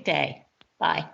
day. Bye.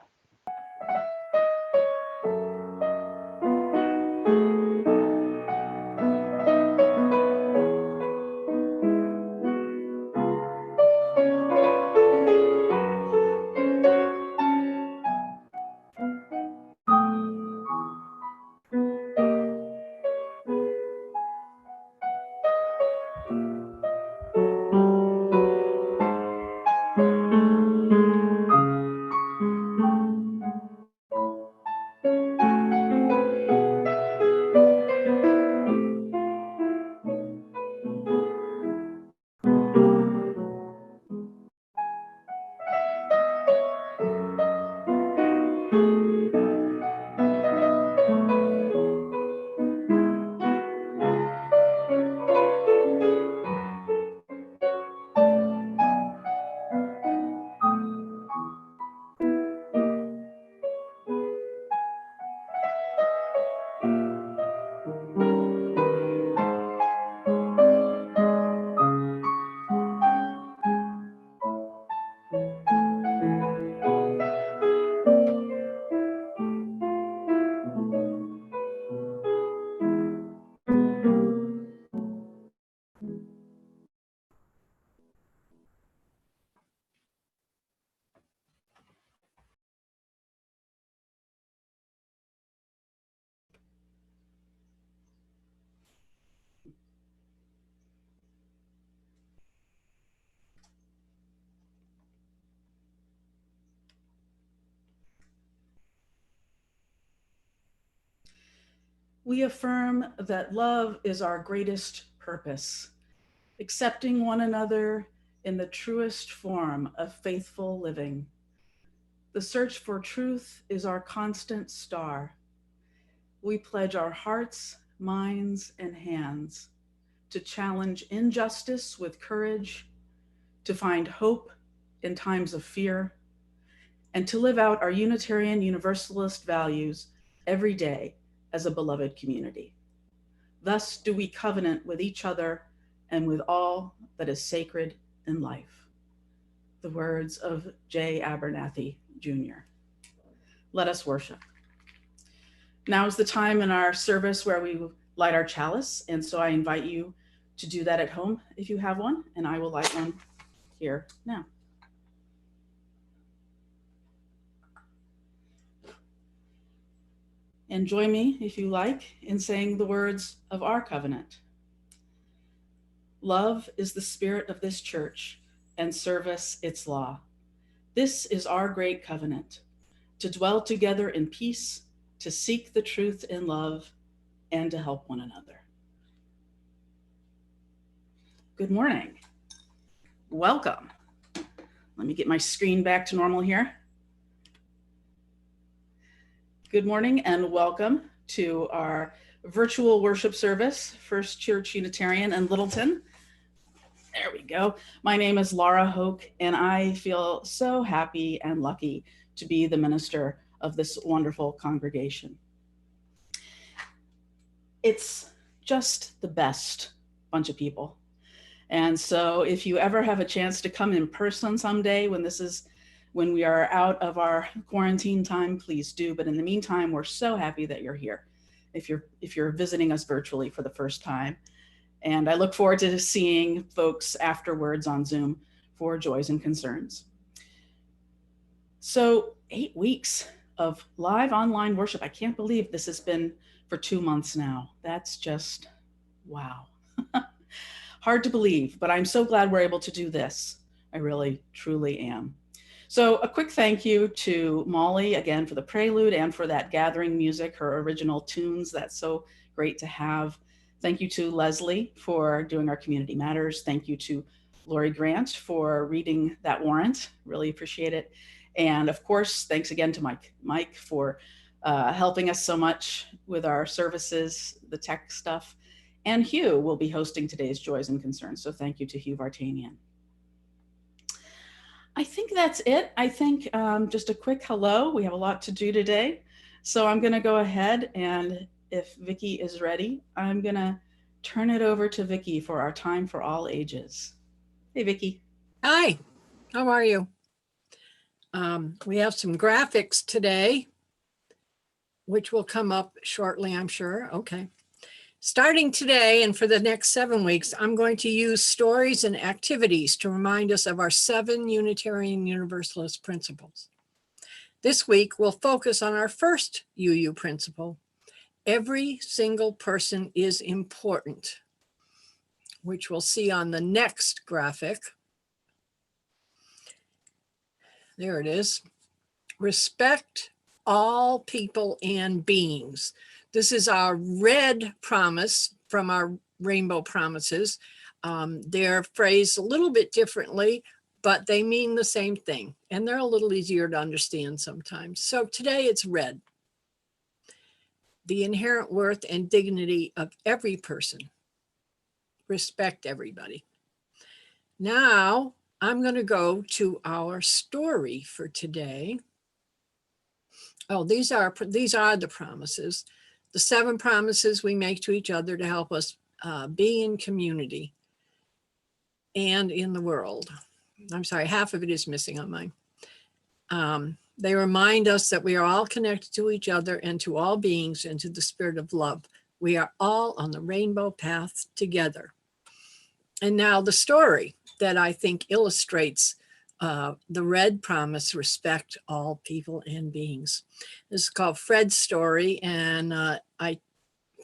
We affirm that love is our greatest purpose, accepting one another in the truest form of faithful living. The search for truth is our constant star. We pledge our hearts, minds, and hands to challenge injustice with courage, to find hope in times of fear, and to live out our Unitarian Universalist values every day as a beloved community. Thus do we covenant with each other and with all that is sacred in life. The words of J. Abernathy, Jr. Let us worship. Now is the time in our service where we light our chalice, and so I invite you to do that at home if you have one, and I will light one here now. And join me, if you like, in saying the words of our covenant. Love is the spirit of this church, and service its law. This is our great covenant, to dwell together in peace, to seek the truth in love, and to help one another. Good morning. Welcome. Let me get my screen back to normal here. Good morning and welcome to our virtual worship service, First Church Unitarian in Littleton. There we go. My name is Lara Hoke, and I feel so happy and lucky to be the minister of this wonderful congregation. It's just the best bunch of people. And so if you ever have a chance to come in person someday when we are out of our quarantine time, please do. But in the meantime, we're so happy that you're here if you're visiting us virtually for the first time. And I look forward to seeing folks afterwards on Zoom for Joys and Concerns. So 8 weeks of live online worship. I can't believe this has been for 2 months now. That's just, wow. Hard to believe, but I'm so glad we're able to do this. I really, truly am. So a quick thank you to Molly again for the Prelude and for that gathering music, her original tunes. That's so great to have. Thank you to Lezli for doing our Community Matters. Thank you to Lori Grant for reading that warrant. Really appreciate it. And of course, thanks again to Mike for helping us so much with our services, the tech stuff. And Hugh will be hosting today's Joys and Concerns. So thank you to Hugh Vartanian. I think that's it. I think just a quick hello. We have a lot to do today. So I'm gonna go ahead, and if Vicki is ready, I'm gonna turn it over to Vicki for our Time for All Ages. Hey, Vicki. Hi, how are you? We have some graphics today, which will come up shortly, I'm sure. Okay. Starting today and for the next 7 weeks, I'm going to use stories and activities to remind us of our 7 Unitarian Universalist principles. This week, we'll focus on our first UU principle. Every single person is important, which we'll see on the next graphic. There it is. Respect all people and beings. This is our red promise from our rainbow promises. They're phrased a little bit differently, but they mean the same thing, and they're a little easier to understand sometimes. So today it's red. The inherent worth and dignity of every person. Respect everybody. Now I'm going to go to our story for today. Oh, these are the promises. The 7 promises we make to each other to help us be in community and in the world. I'm sorry, half of it is missing on mine. They remind us that we are all connected to each other and to all beings and to the spirit of love. We are all on the rainbow path together. And now the story that I think illustrates the red promise, respect all people and beings. This is called Fred's Story, and I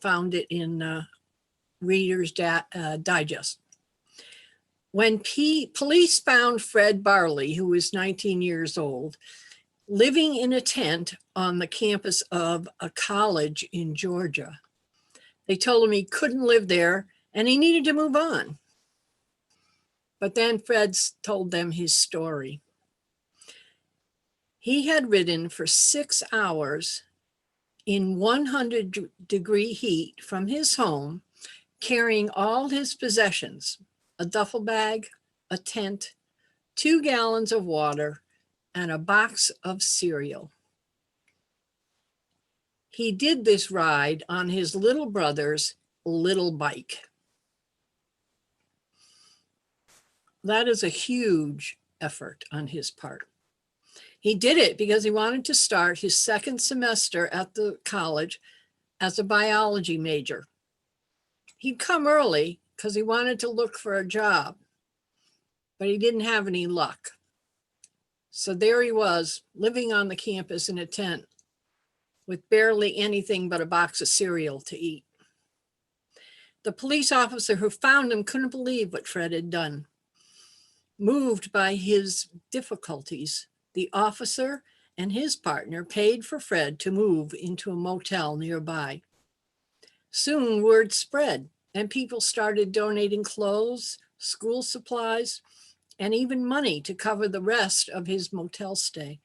found it in Reader's Digest. When police found Fred Barley, who was 19 years old, living in a tent on the campus of a college in Georgia, they told him he couldn't live there and he needed to move on. But then Fred told them his story. He had ridden for 6 hours in 100-degree heat from his home, carrying all his possessions, a duffel bag, a tent, 2 gallons of water, and a box of cereal. He did this ride on his little brother's little bike. That is a huge effort on his part. He did it because he wanted to start his 2nd semester at the college as a biology major. He'd come early because he wanted to look for a job, but he didn't have any luck. So there he was, living on the campus in a tent with barely anything but a box of cereal to eat. The police officer who found him couldn't believe what Fred had done. Moved by his difficulties, the officer and his partner paid for Fred to move into a motel nearby. Soon word spread and people started donating clothes, school supplies, and even money to cover the rest of his motel stay.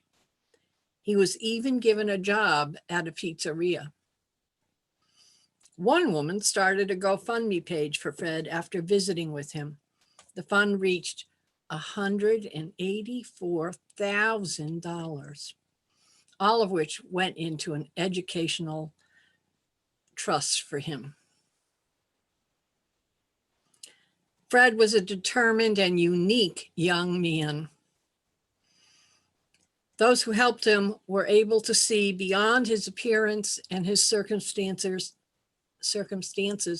He was even given a job at a pizzeria. One woman started a GoFundMe page for Fred after visiting with him. The fund reached $184,000, all of which went into an educational trust for him. Fred was a determined and unique young man. Those who helped him were able to see beyond his appearance and his circumstances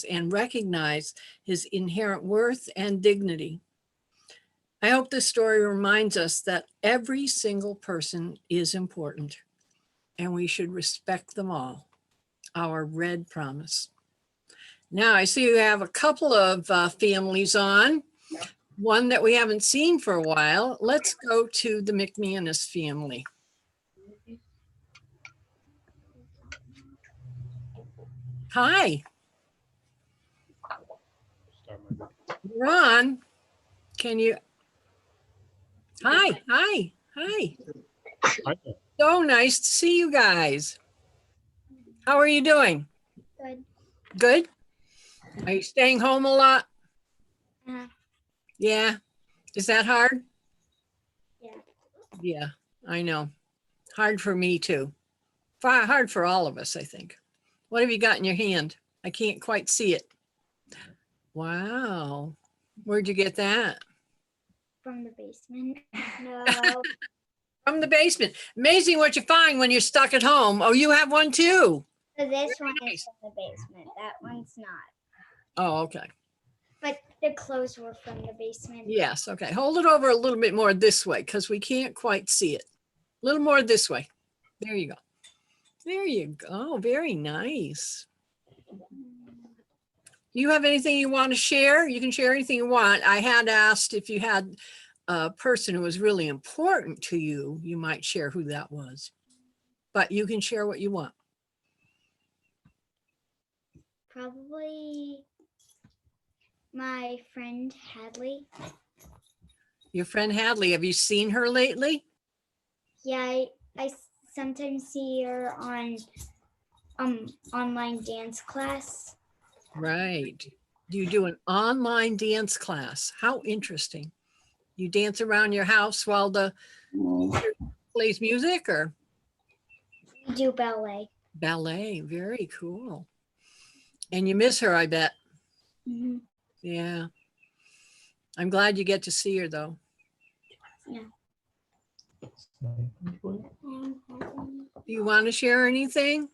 and recognize his inherent worth and dignity. I hope this story reminds us that every single person is important and we should respect them all. Our red promise. Now I see you have a couple of families on, one that we haven't seen for a while. Let's go to the McManus family. Hi. Ron, can you? Hi. So nice to see you guys. How are you doing? Good. Good? Are you staying home a lot? Yeah. Is that hard? Yeah. Yeah, I know. Hard for me too. Hard for all of us, I think. What have you got in your hand? I can't quite see it. Wow. Where'd you get that? From the basement. No. From the basement. Amazing what you find when you're stuck at home. Oh, you have one too. So this one nice. is from the basement. That one's not. Oh, okay. But the clothes were from the basement. Yes. Okay. Hold it over a little bit more this way because we can't quite see it. A little more this way. There you go. There you go. Very nice. Do you have anything you want to share? You can share anything you want. I had asked if you had a person who was really important to you, you might share who that was. But you can share what you want. Probably my friend Hadley. Your friend Hadley, have you seen her lately? Yeah, I sometimes see her on online dance class. Right. You do an online dance class. How interesting. You dance around your house while the teacher plays music, or? We do ballet. Ballet. Very cool. And you miss her, I bet. Mm-hmm. Yeah. I'm glad you get to see her though. Yeah. Do you want to share anything?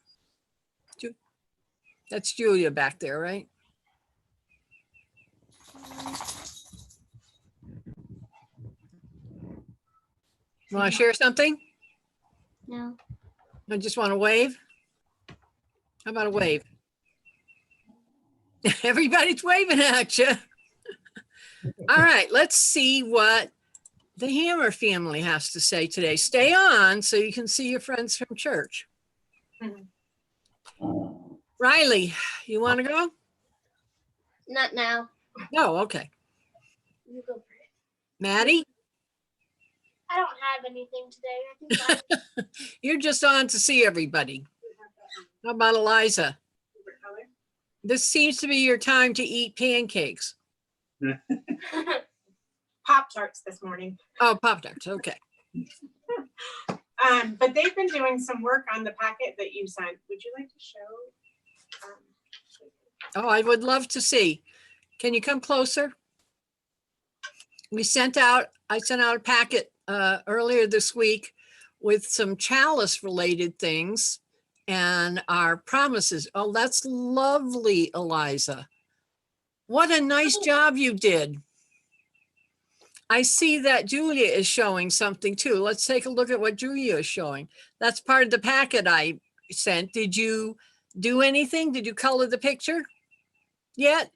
That's Julia back there, right? Want to share something? No. I just want to wave. How about a wave? Everybody's waving at you. All right, let's see what the Hammer family has to say today. Stay on so you can see your friends from church. Riley, you want to go? Not now. No, okay. You go first. Maddie, I don't have anything today. I think you're just on to see everybody. How about Eliza? This seems to be your time to eat pancakes. Pop-Tarts this morning. Oh, Pop-Tarts, okay. But they've been doing some work on the packet that you sent. Would you like to show? Oh, I would love to see. Can you come closer? I sent out a packet earlier this week with some Chalice related things and our promises. Oh, that's lovely, Eliza. What a nice job you did. I see that Julia is showing something too. Let's take a look at what Julia is showing. That's part of the packet I sent. Did you do anything? Did you color the picture yet?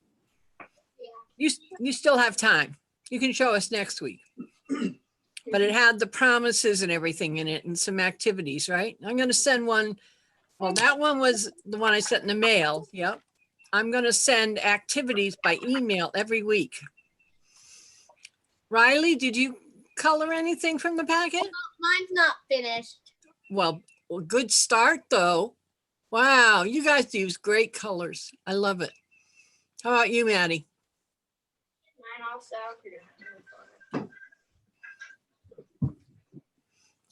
Yeah. You still have time. You can show us next week. But it had the promises and everything in it and some activities, right? I'm going to send one. Well, that one was the one I sent in the mail. Yep. I'm going to send activities by email every week. Riley, did you color anything from the packet? mine's not finished. Well, good start though. Wow, you guys use great colors. I love it. How about you, Maddie? Mine also.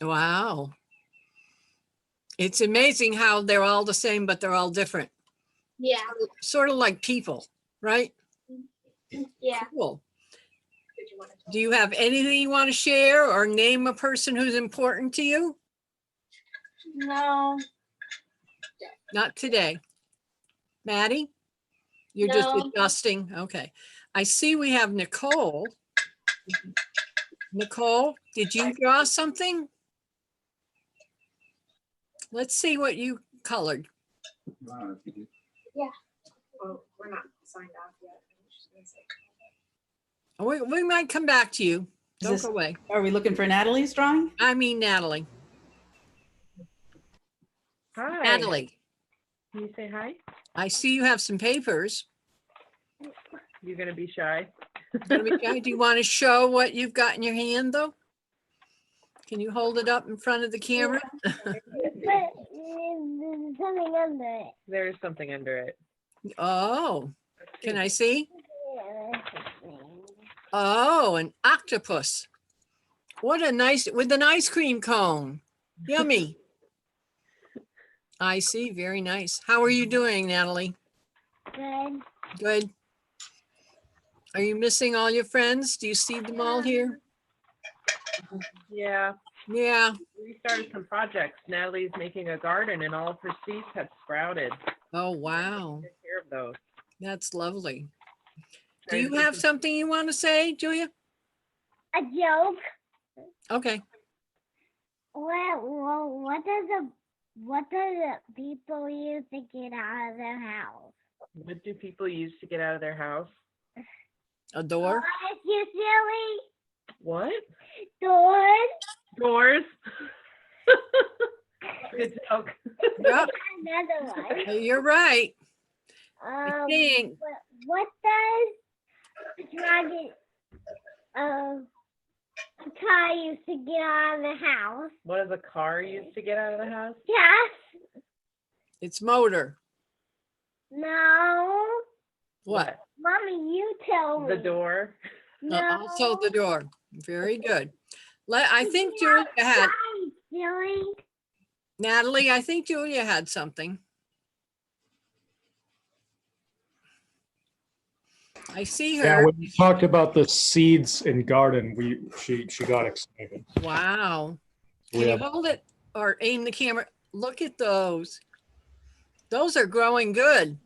Wow. It's amazing how they're all the same, but they're all different. Yeah. Sort of like people, right? Yeah. Cool. Do you have anything you want to share or name a person who's important to you? No. Not today. Maddie? You're just No. adjusting. Okay. I see we have Nicole. Nicole, did you draw something? Let's see what you colored. Yeah. Well, we're not signed off yet. We might come back to you. Don't go away. Are we looking for Natalie's drawing? I mean, Natalie. Hi. Natalie, Can you say hi? I see you have some papers. You're going to be shy. Do you want to show what you've got in your hand though? Can you hold it up in front of the camera? But there's something under it. There's something under it. Oh, can I see? Oh, an octopus. What a nice, with an ice cream cone. Yummy. I see, very nice. How are you doing, Natalie? Good. Good. Are you missing all your friends? Do you see them all here? Yeah. Yeah. We started some projects. Natalie's making a garden and all of her seeds have sprouted. Oh, wow. Take care of those. That's lovely. Do Trying to you keep have them- something you want to say, Julia? A joke. Okay. What does the people use to get out of their house? What do people use to get out of their house? A door? What, you silly? What? Doors. Doors. Good joke. Yep. Another one. You're right. I think. What does a dragon, a car use to get out of the house? What does a car use to get out of the house? Yes. It's motor. No. What? Mommy, you tell me. The door. No. Also the door. Very good. I think Julia had, Silly. Natalie, I think Julia had something. I see Yeah, her. when we talked about the seeds in garden, she got excited. Wow. Can We you have, hold it or aim the camera? Look at those. Those are growing good.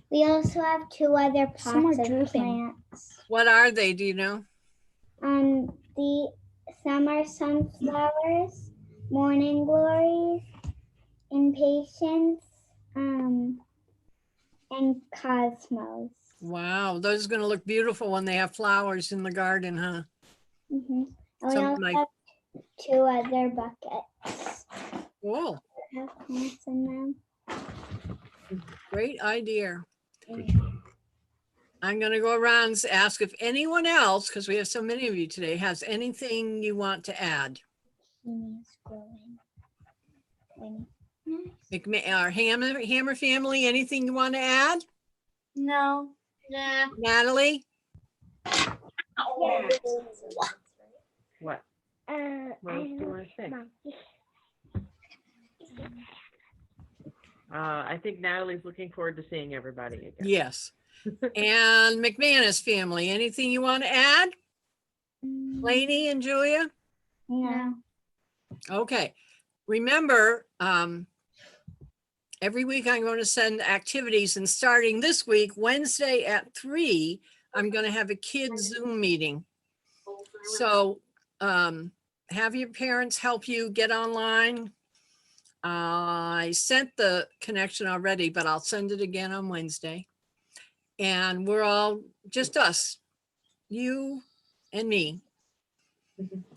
We also have two other pots Some are of drooping. plants. What are they? Do you know? Some are sunflowers, morning glories, impatience, and cosmos. Wow. Those are going to look beautiful when they have flowers in the garden, huh? Mm-hmm. And we Some also might- have two other buckets Cool. that have plants in them. Great idea. good job. Mm-hmm. I'm going to go around and ask if anyone else, because we have so many of you today, has anything you want to add. Zucchini is growing. Our Hammer family, anything you want to add? No. Nah. Natalie? What? What else do you want to say? I think Natalie's looking forward to seeing everybody again. Yes. And McManus family, anything you want to add? Lainey and Julia? No. Okay. Remember, every week I'm going to send activities, and starting this week, Wednesday at 3, I'm going to have a kids Zoom meeting. So have your parents help you get online. I sent the connection already, but I'll send it again on Wednesday. And we're all just us, you and me.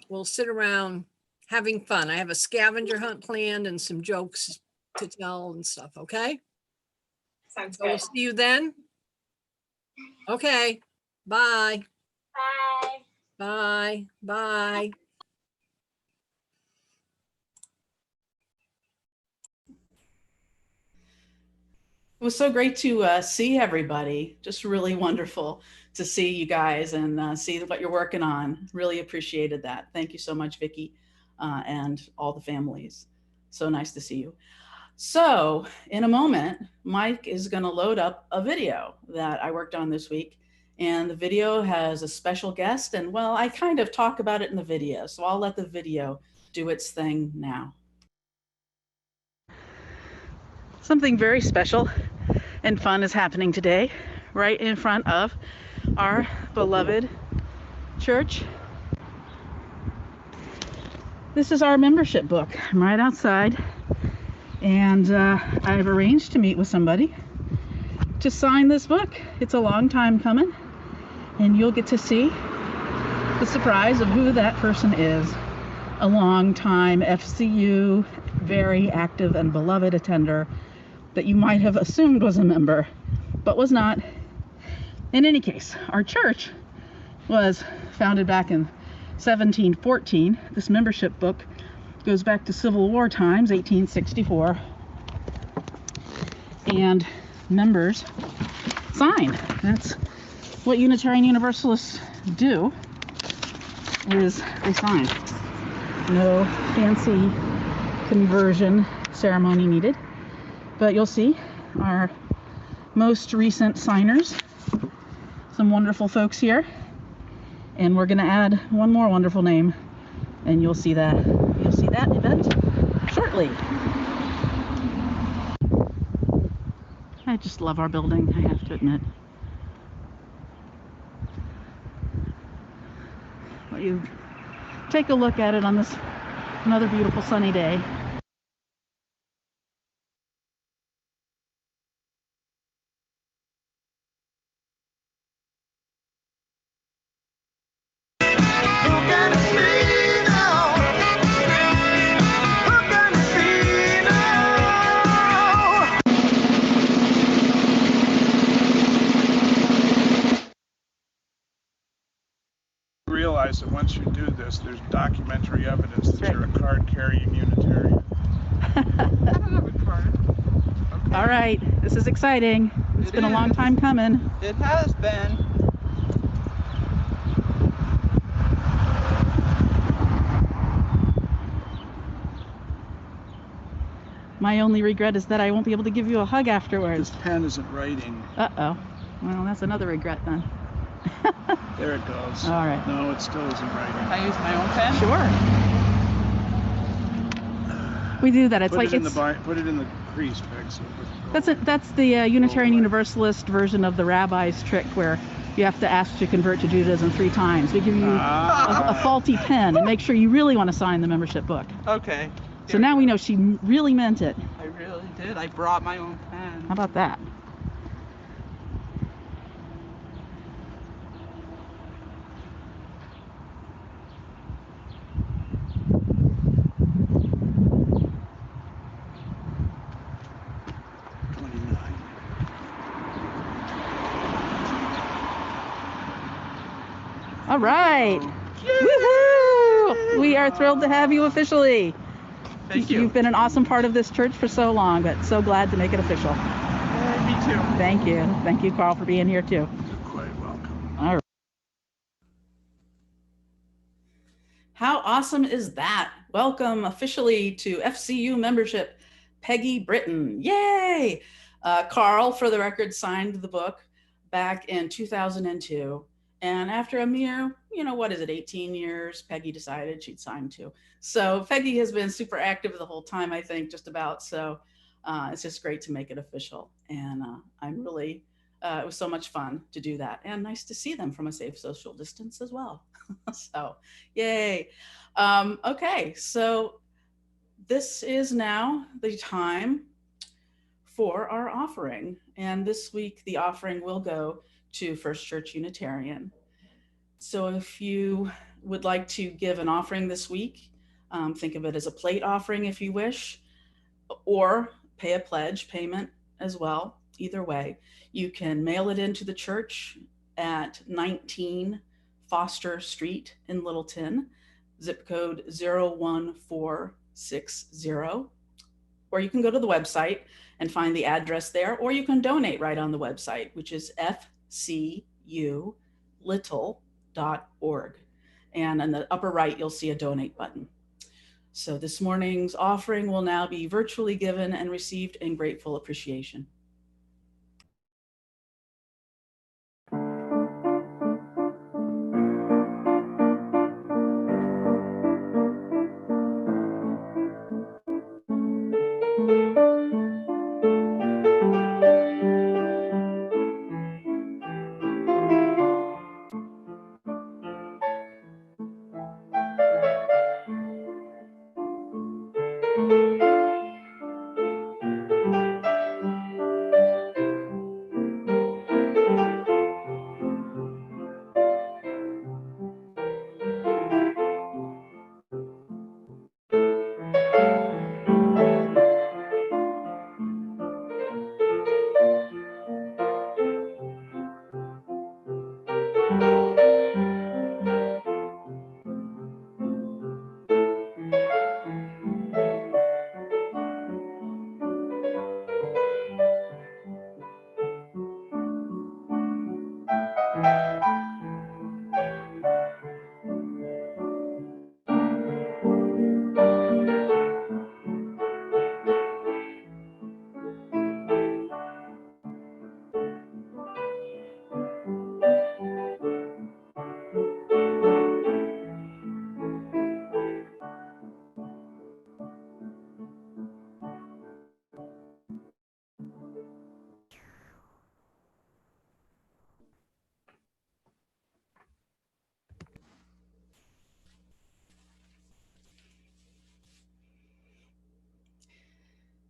We'll sit around having fun. I have a scavenger hunt planned and some jokes to tell and stuff, okay? Sounds So we'll good. see you then. Okay, bye, Bye. bye, bye. It was so great to see everybody. Just really wonderful to see you guys and see what you're working on. Really appreciated that. Thank you so much, Vicki, and all the families. So nice to see you. So in a moment, Mike is going to load up a video that I worked on this week. And the video has a special guest. And well, I kind of talk about it in the video. So I'll let the video do its thing now. Something very special and fun is happening today, right in front of our beloved church. This is our membership book. I'm right outside, and I've arranged to meet with somebody to sign this book. It's a long time coming, and you'll get to see the surprise of who that person is. A long time FCU, very active and beloved attender that you might have assumed was a member, but was not. In any case, our church was founded back in 1714. This membership book goes back to Civil War times, 1864. And members sign. That's what Unitarian Universalists do, is they sign. No fancy conversion ceremony needed. But you'll see our most recent signers, some wonderful folks here. And we're going to add one more wonderful name, and you'll see that. You'll event shortly. I just love our building, I have to admit. Let you take a look at it on this another beautiful sunny day. Realize that once you do this, there's documentary evidence that you're a card-carrying Unitarian. I don't have a card. Okay. All right, this is exciting. It's been a long time coming. It has been. My only regret is that I won't be able to give you a hug afterwards. This pen isn't writing. Uh-oh. Well, that's another regret then. There it goes. All right. No, it still isn't Can writing. I use my own pen? Sure. We do that. It's Put like it in it's put it in the crease, Peg. So it doesn't go. that's the Unitarian away. Universalist version of the rabbi's trick where you have to ask to convert to Judaism 3 times. We give you a faulty pen and make sure you really want to sign the membership book. Okay. So now we know she really meant it. I really did. I brought my own pen. How about that? All right. Woohoo! We are thrilled to have you officially. Thank you. You've been an awesome part of this church for so long, but so glad to make it official. Me too. Thank you. Thank you, Carl, for being here too. You're quite welcome. All right. How awesome is that? Welcome officially to FCU membership, Peggy Britton. Yay! Carl, for the record, signed the book back in 2002. And after a mere, 18 years, Peggy decided she'd sign too. So Peggy has been super active the whole time, I think, just about. So it's just great to make it official. And I'm really, it was so much fun to do that. And nice to see them from a safe social distance as well. So yay. Okay, so this is now the time for our offering. And this week, the offering will go to First Church Unitarian. So if you would like to give an offering this week, think of it as a plate offering if you wish, or pay a pledge payment as well. Either way, you can mail it into the church at 19 Foster Street in Littleton, zip code 01460. Or you can go to the website and find the address there, or you can donate right on the website, which is fculittle.org. And in the upper right, you'll see a donate button. So this morning's offering will now be virtually given and received in grateful appreciation.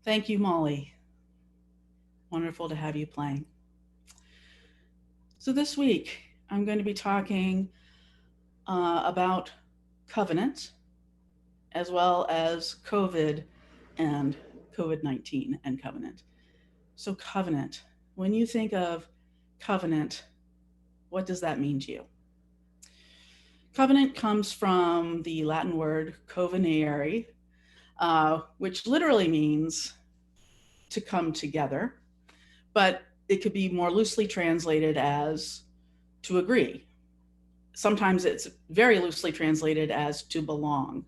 Thank you, Molly. Wonderful to have you playing. So this week, I'm going to be talking about covenant, as well as COVID and COVID-19 and covenant. So covenant, when you think of covenant, what does that mean to you? Covenant comes from the Latin word covenare, which literally means to come together, but it could be more loosely translated as to agree. Sometimes it's very loosely translated as to belong.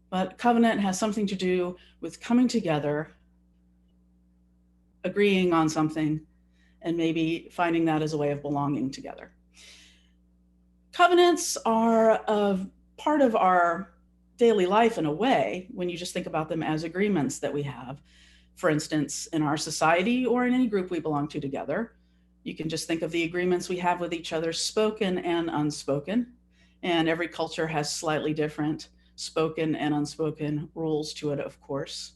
But covenant has something to do with coming together, agreeing on something, and maybe finding that as a way of belonging together. Covenants are a part of our daily life in a way, when you just think about them as agreements that we have. For instance, in our society or in any group we belong to together, you can just think of the agreements we have with each other, spoken and unspoken. And every culture has slightly different spoken and unspoken rules to it, of course.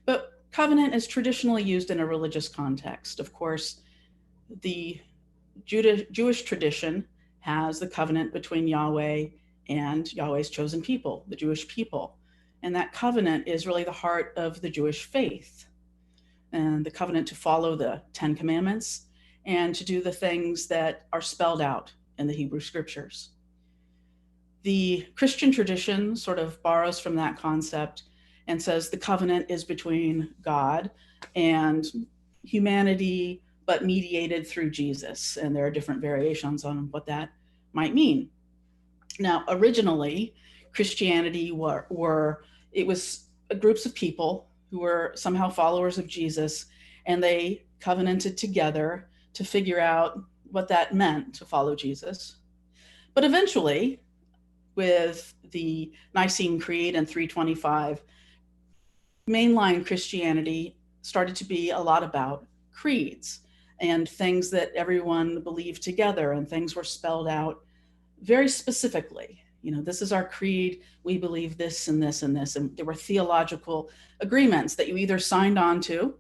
But covenant is traditionally used in a religious context. Of course, the Jewish tradition has the covenant between Yahweh and Yahweh's chosen people, the Jewish people. And that covenant is really the heart of the Jewish faith. And the covenant to follow the 10 Commandments and to do the things that are spelled out in the Hebrew Scriptures. The Christian tradition sort of borrows from that concept and says the covenant is between God and humanity, but mediated through Jesus. And there are different variations on what that might mean. Now, originally, Christianity it was groups of people who were somehow followers of Jesus, and they covenanted together to figure out what that meant to follow Jesus. But eventually, with the Nicene Creed in 325, mainline Christianity started to be a lot about creeds and things that everyone believed together, and things were spelled out very specifically. You know, this is our creed, we believe this and this and this. And there were theological agreements that you either signed on to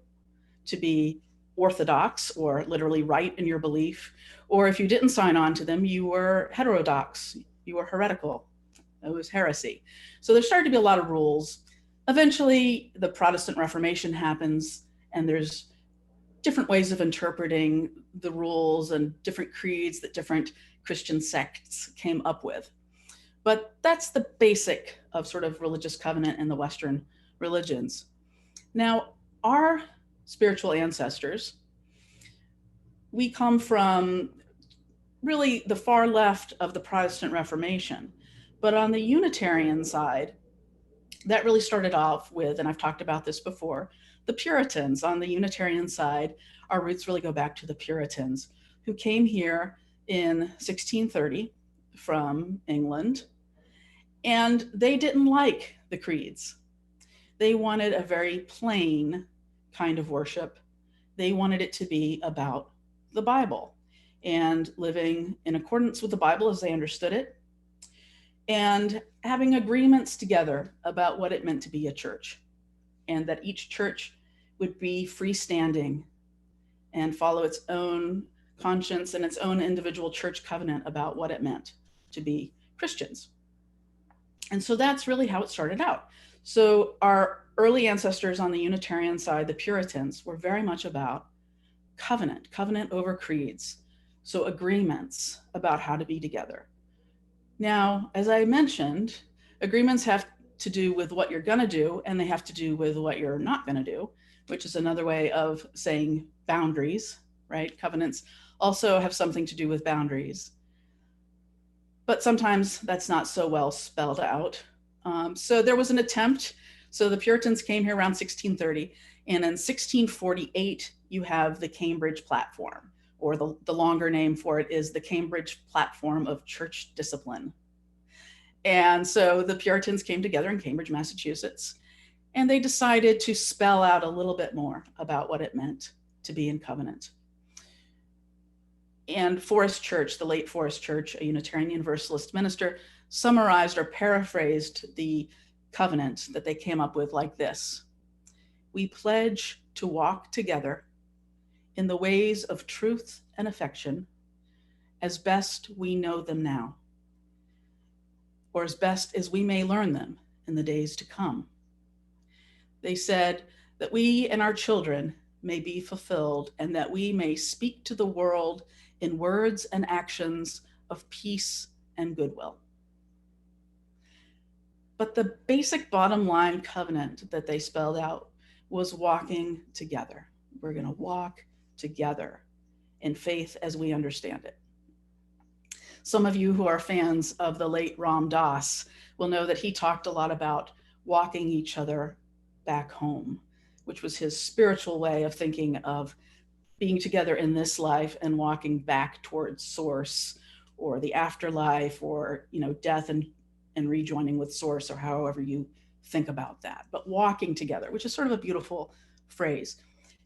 be orthodox or literally right in your belief, or if you didn't sign on to them, you were heterodox, you were heretical. It was heresy. So there started to be a lot of rules. Eventually, the Protestant Reformation happens, and there's different ways of interpreting the rules and different creeds that different Christian sects came up with. But that's the basic of sort of religious covenant in the Western religions. Now, our spiritual ancestors, we come from really the far left of the Protestant Reformation. But on the Unitarian side, that really started off with, and I've talked about this before, the Puritans. On the Unitarian side, our roots really go back to the Puritans, who came here in 1630 from England, and they didn't like the creeds. They wanted a very plain kind of worship. They wanted it to be about the Bible and living in accordance with the Bible as they understood it, and having agreements together about what it meant to be a church, and that each church would be freestanding and follow its own conscience and its own individual church covenant about what it meant to be Christians. And so that's really how it started out. So our early ancestors on the Unitarian side, the Puritans, were very much about covenant over creeds. So agreements about how to be together. Now, as I mentioned, agreements have to do with what you're going to do, and they have to do with what you're not going to do, which is another way of saying boundaries, right? Covenants also have something to do with boundaries. But sometimes that's not so well spelled out. So there was an attempt. So the Puritans came here around 1630, and in 1648, you have the Cambridge Platform, or the longer name for it is the Cambridge Platform of Church Discipline. And so the Puritans came together in Cambridge, Massachusetts, and they decided to spell out a little bit more about what it meant to be in covenant. And Forrest Church, the late Forrest Church, a Unitarian Universalist minister, summarized or paraphrased the covenant that they came up with like this. we pledge to walk together in the ways of truth and affection as best we know them now, or as best as we may learn them in the days to come. They said that we and our children may be fulfilled and that we may speak to the world in words and actions of peace and goodwill. But the basic bottom line covenant that they spelled out was walking together. We're going to walk together in faith as we understand it. Some of you who are fans of the late Ram Dass will know that he talked a lot about walking each other back home, which was his spiritual way of thinking of being together in this life and walking back towards source, or the afterlife, or death and rejoining with source, or however you think about that. But walking together, which is sort of a beautiful phrase.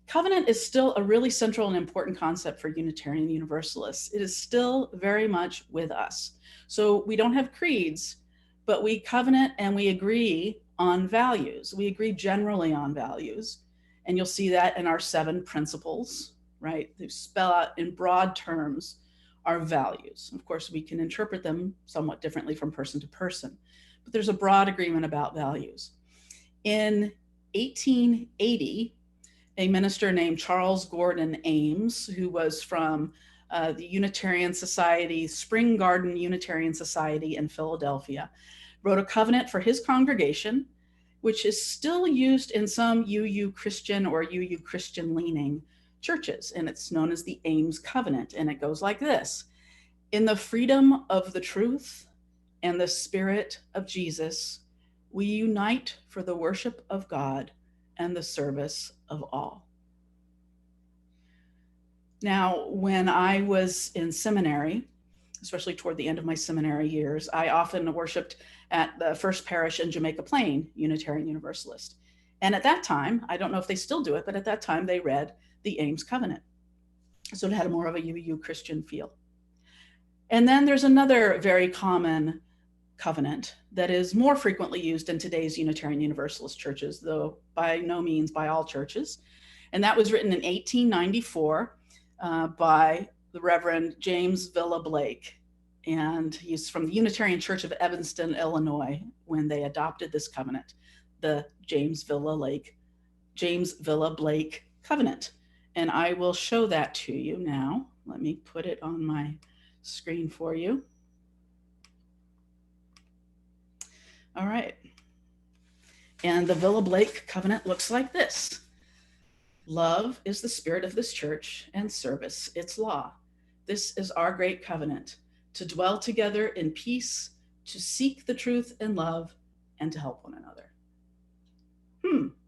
Covenant is still a really central and important concept for Unitarian Universalists. It is still very much with us. So we don't have creeds, but we covenant and we agree on values. We agree generally on values. And you'll see that in our 7 principles, right? They spell out in broad terms our values. Of course, we can interpret them somewhat differently from person to person, but there's a broad agreement about values. In 1880, a minister named Charles Gordon Ames, who was from the Unitarian Society, Spring Garden Unitarian Society in Philadelphia, wrote a covenant for his congregation, which is still used in some UU Christian or UU Christian leaning churches. And it's known as the Ames Covenant. And it goes like this: in the freedom of the truth and the spirit of Jesus, we unite for the worship of God and the service of all. Now, when I was in seminary, especially toward the end of my seminary years, I often worshiped at the First Parish in Jamaica Plain Unitarian Universalist. And at that time, I don't know if they still do it, but at that time they read the Ames Covenant. So it had more of a UU Christian feel. And then there's another very common covenant that is more frequently used in today's Unitarian Universalist churches, though by no means by all churches. And that was written in 1894 by the Reverend James Villa Blake. And he's from the Unitarian Church of Evanston, Illinois, when they adopted this covenant, the James Villa Blake covenant. And I will show that to you now. Let me put it on my screen for you. All right. And the Villa Blake covenant looks like this. Love is the spirit of this church, and service its law. This is our great covenant, to dwell together in peace, to seek the truth in love, and to help one another.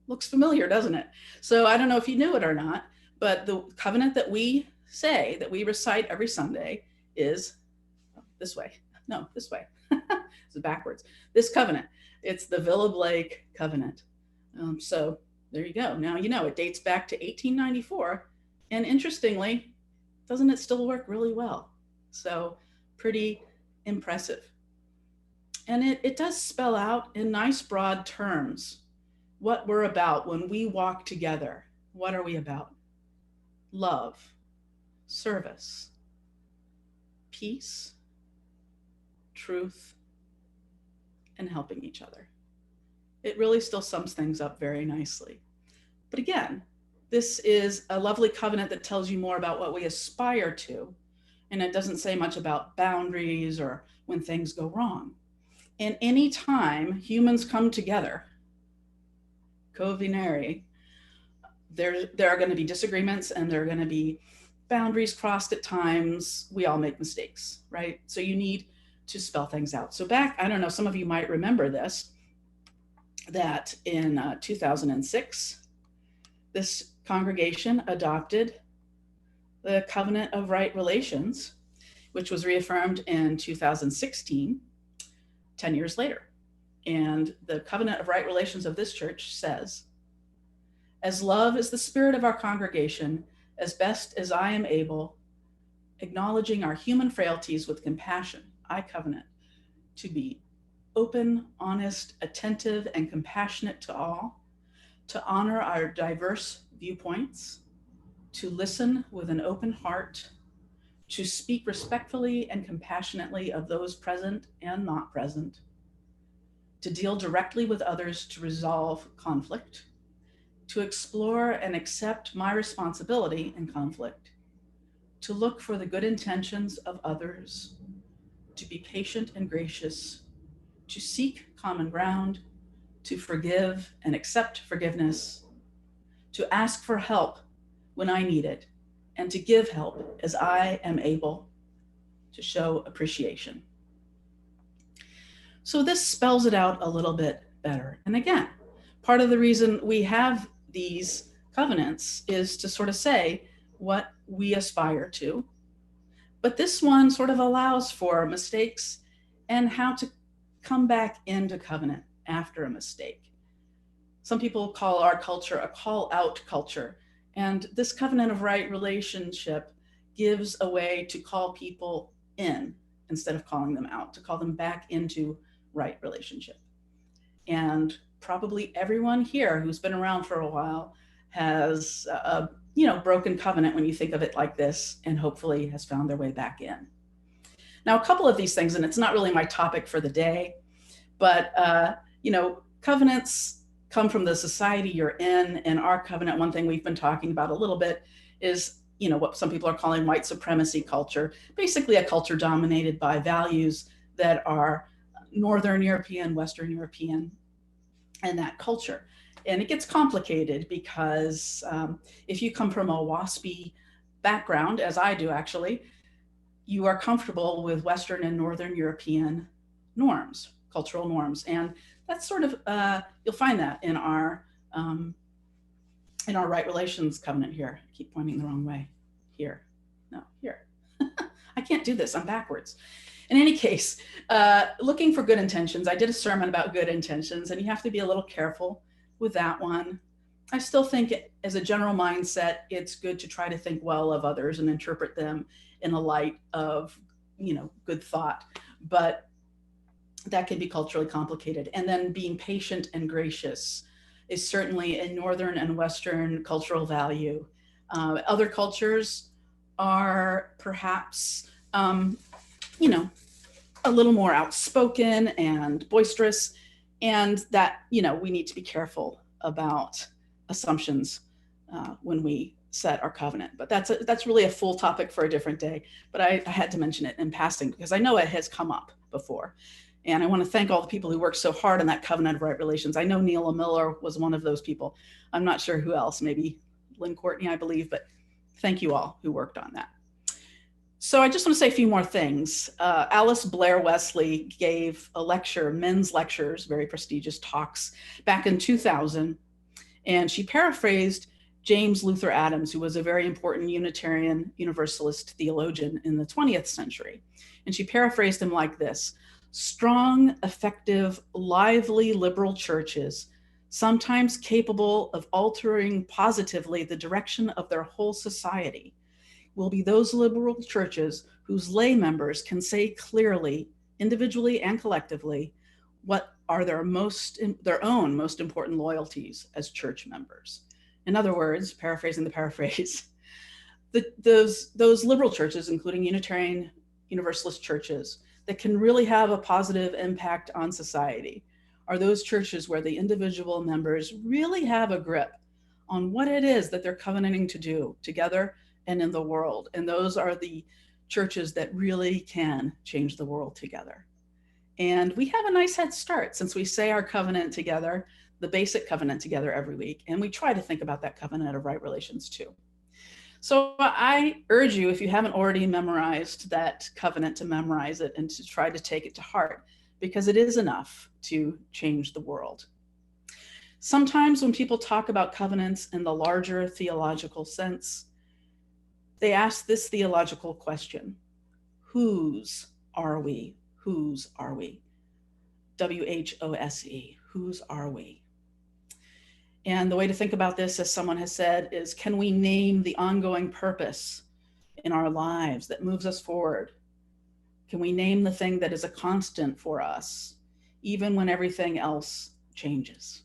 Looks familiar, doesn't it? So I don't know if you knew it or not, but the covenant that we say, that we recite every Sunday is this way. No, this way. It's backwards. This covenant. It's the Villa Blake covenant. So there you go. Now you know it dates back to 1894. And interestingly, doesn't it still work really well? So pretty impressive. And it does spell out in nice broad terms what we're about when we walk together. What are we about? Love, service, peace, truth, and helping each other. It really still sums things up very nicely. But again, this is a lovely covenant that tells you more about what we aspire to, and it doesn't say much about boundaries or when things go wrong. And any time humans come together, covenare, there are going to be disagreements and there are going to be boundaries crossed at times. We all make mistakes, right? So you need to spell things out. So back, I don't know, some of you might remember this, that in 2006, this congregation adopted the Covenant of Right Relations, which was reaffirmed in 2016, 10 years later. And the Covenant of Right Relations of this church says, as love is the spirit of our congregation, as best as I am able, acknowledging our human frailties with compassion, I covenant to be open, honest, attentive, and compassionate to all, to honor our diverse viewpoints, to listen with an open heart, to speak respectfully and compassionately of those present and not present, to deal directly with others to resolve conflict, to explore and accept my responsibility in conflict, to look for the good intentions of others, to be patient and gracious, to seek common ground, to forgive and accept forgiveness, to ask for help when I need it, and to give help as I am able, to show appreciation. So this spells it out a little bit better. And again, part of the reason we have these covenants is to sort of say what we aspire to. But this one sort of allows for mistakes and how to come back into covenant after a mistake. Some people call our culture a call out culture. And this covenant of right relationship gives a way to call people in instead of calling them out, to call them back into right relationship. And probably everyone here who's been around for a while has a broken covenant when you think of it like this, and hopefully has found their way back in. Now, a couple of these things, and it's not really my topic for the day, but covenants come from the society you're in. And our covenant, one thing we've been talking about a little bit is, what some people are calling white supremacy culture, basically a culture dominated by values that are Northern European, Western European, and that culture. And it gets complicated because if you come from a WASPy background, as I do actually, you are comfortable with Western and Northern European norms, cultural norms. And that's sort of, you'll find that in our right relations covenant here. I keep pointing the wrong way. Here. No, here. I can't do this, I'm backwards. In any case, looking for good intentions. I did a sermon about good intentions, and you have to be a little careful with that one. I still think as a general mindset, it's good to try to think well of others and interpret them in a light of, good thought, but that can be culturally complicated. And then being patient and gracious is certainly a Northern and Western cultural value. Other cultures are perhaps, a little more outspoken and boisterous, and that, we need to be careful about assumptions when we set our covenant. But that's really a full topic for a different day. But I had to mention it in passing because I know it has come up before. And I want to thank all the people who worked so hard on that covenant of right relations. I know Neil Miller was one of those people. I'm not sure who else, maybe Lynn Courtney, I believe, but thank you all who worked on that. So I just want to say a few more things. Alice Blair Wesley gave a lecture, men's lectures, very prestigious talks, back in 2000. And she paraphrased James Luther Adams, who was a very important Unitarian Universalist theologian in the 20th century. And she paraphrased him like this: strong, effective, lively liberal churches, sometimes capable of altering positively the direction of their whole society, will be those liberal churches whose lay members can say clearly, individually and collectively, what are their own most important loyalties as church members. In other words, paraphrasing the paraphrase, those liberal churches, including Unitarian Universalist churches, that can really have a positive impact on society are those churches where the individual members really have a grip on what it is that they're covenanting to do together and in the world. And those are the churches that really can change the world together. And we have a nice head start since we say our covenant together, the basic covenant together every week. And we try to think about that covenant of right relations too. So I urge you, if you haven't already memorized that covenant, to memorize it and to try to take it to heart, because it is enough to change the world. Sometimes when people talk about covenants in the larger theological sense, they ask this theological question: whose are we? Whose are we? WHOSE, whose are we? And the way to think about this, as someone has said, is can we name the ongoing purpose in our lives that moves us forward? Can we name the thing that is a constant for us, even when everything else changes?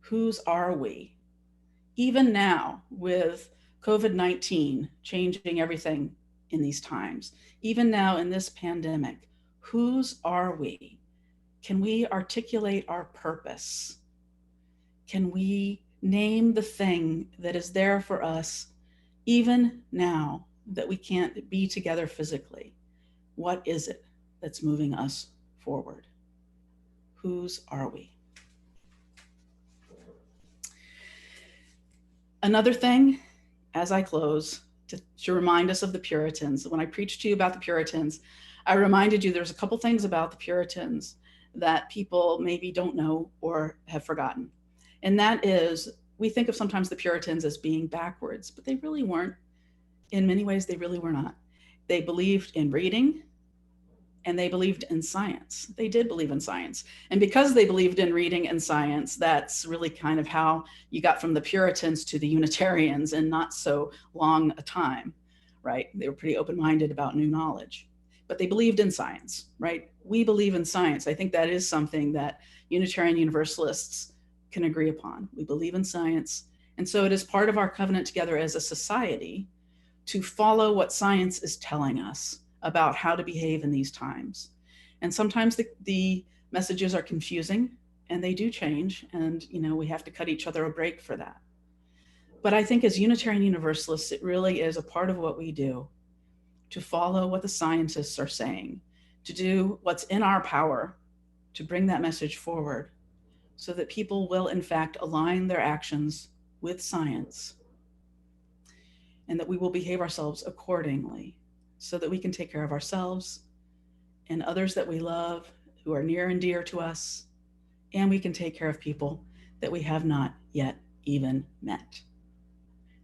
Whose are we? Even now, with COVID-19 changing everything in these times, even now in this pandemic, whose are we? Can we articulate our purpose? Can we name the thing that is there for us, even now that we can't be together physically? What is it that's moving us forward? Whose are we? Another thing, as I close, to remind us of the Puritans. When I preached to you about the Puritans, I reminded you there's a couple things about the Puritans that people maybe don't know or have forgotten. And that is, we think of sometimes the Puritans as being backwards, but they really weren't. In many ways, they really were not. They believed in reading, and they believed in science. They did believe in science. And because they believed in reading and science, that's really kind of how you got from the Puritans to the Unitarians in not so long a time, right? They were pretty open-minded about new knowledge, but they believed in science, right? We believe in science. I think that is something that Unitarian Universalists can agree upon. We believe in science. And so it is part of our covenant together as a society to follow what science is telling us about how to behave in these times. And sometimes the messages are confusing and they do change, and we have to cut each other a break for that. But I think as Unitarian Universalists, it really is a part of what we do to follow what the scientists are saying, to do what's in our power to bring that message forward so that people will in fact align their actions with science, and that we will behave ourselves accordingly, so that we can take care of ourselves and others that we love who are near and dear to us, and we can take care of people that we have not yet even met.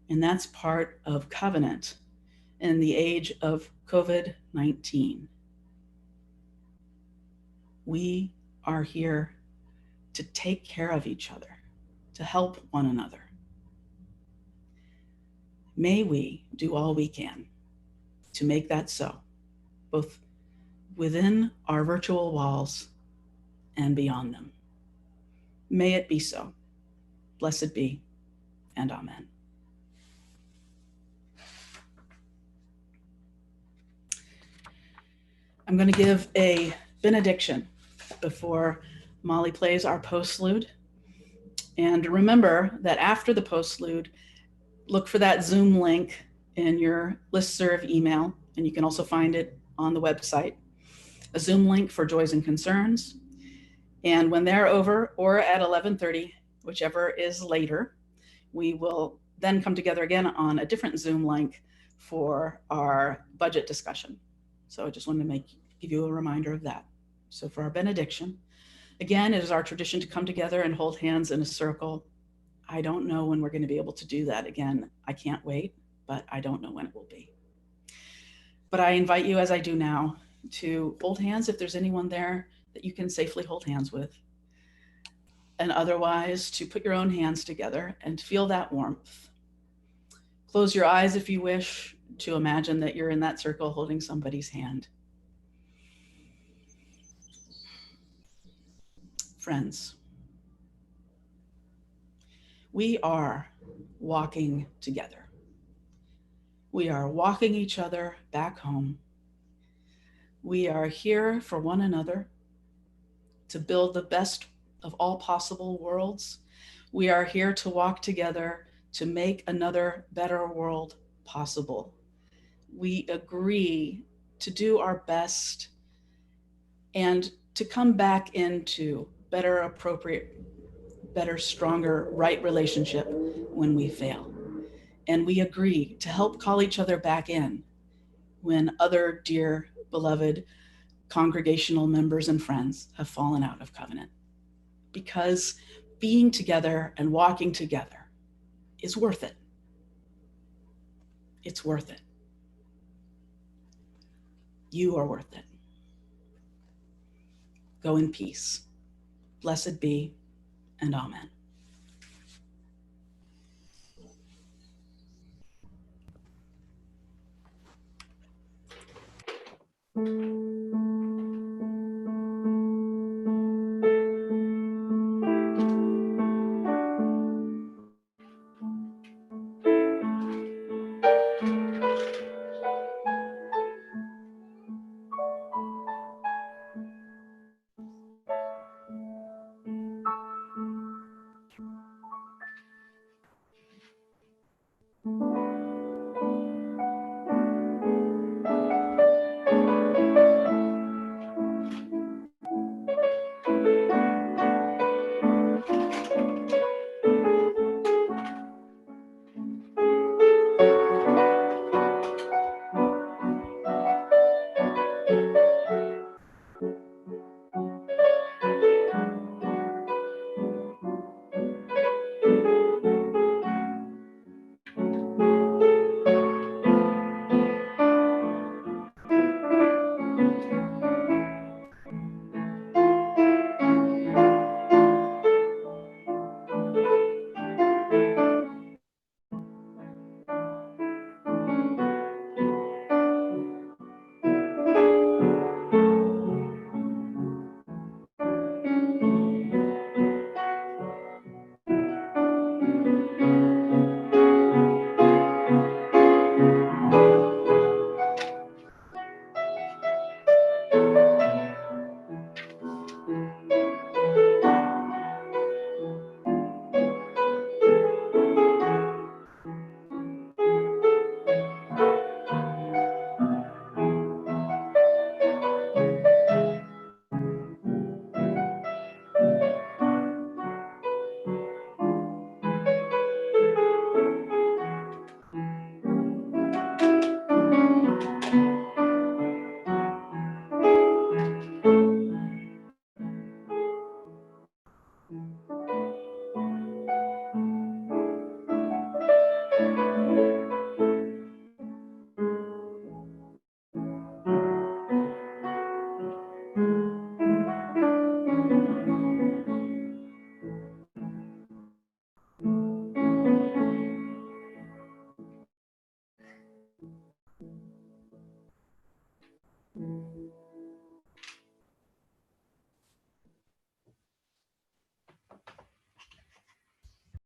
And that's part of covenant in the age of COVID-19. We are here to take care of each other, to help one another. May we do all we can to make that so, both within our virtual walls and beyond them. May it be so. Blessed be, and amen. I'm going to give a benediction before Molly plays our postlude. And remember that after the postlude, look for that Zoom link in your listserv email, and you can also find it on the website, a Zoom link for Joys and Concerns. And when they're over, or at 11:30, whichever is later, we will then come together again on a different Zoom link for our budget discussion. So I just wanted to give you a reminder of that. So for our benediction, again, it is our tradition to come together and hold hands in a circle. I don't know when we're going to be able to do that again. I can't wait, but I don't know when it will be. But I invite you, as I do now, to hold hands if there's anyone there that you can safely hold hands with. And otherwise, to put your own hands together and feel that warmth. Close your eyes if you wish to imagine that you're in that circle holding somebody's hand. Friends, we are walking together. We are walking each other back home. We are here for one another to build the best of all possible worlds. We are here to walk together to make another better world possible. We agree to do our best and to come back into better, appropriate, better, stronger, right relationship when we fail. And we agree to help call each other back in when other dear, beloved congregational members and friends have fallen out of covenant. Because being together and walking together is worth it. It's worth it. You are worth it. Go in peace. Blessed be, and amen.